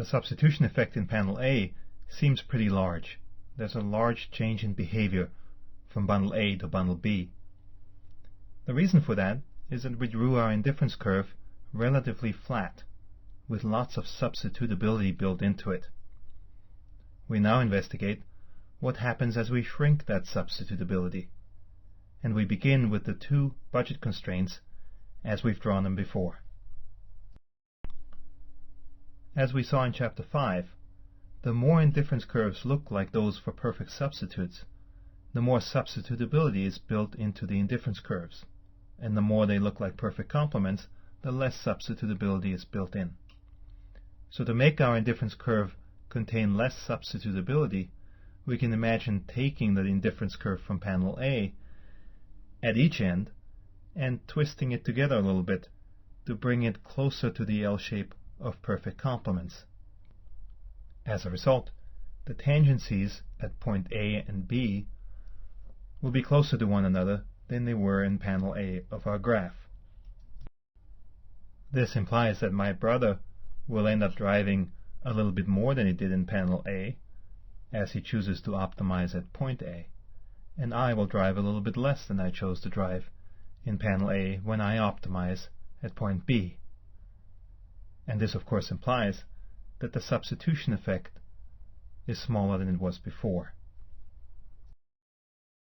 The substitution effect in panel A seems pretty large. There's a large change in behavior from bundle A to bundle B. The reason for that is that we drew our indifference curve relatively flat, with lots of substitutability built into it. We now investigate what happens as we shrink that substitutability, and we begin with the two budget constraints as we've drawn them before. As we saw in Chapter 5, the more indifference curves look like those for perfect substitutes, the more substitutability is built into the indifference curves, and the more they look like perfect complements, the less substitutability is built in. So to make our indifference curve contain less substitutability, we can imagine taking the indifference curve from panel A at each end and twisting it together a little bit to bring it closer to the L shape of perfect complements. As a result, the tangencies at point A and B will be closer to one another than they were in panel A of our graph. This implies that my brother will end up driving a little bit more than he did in panel A, as he chooses to optimize at point A, and I will drive a little bit less than I chose to drive in panel A when I optimize at point B. And this of course implies that the substitution effect is smaller than it was before.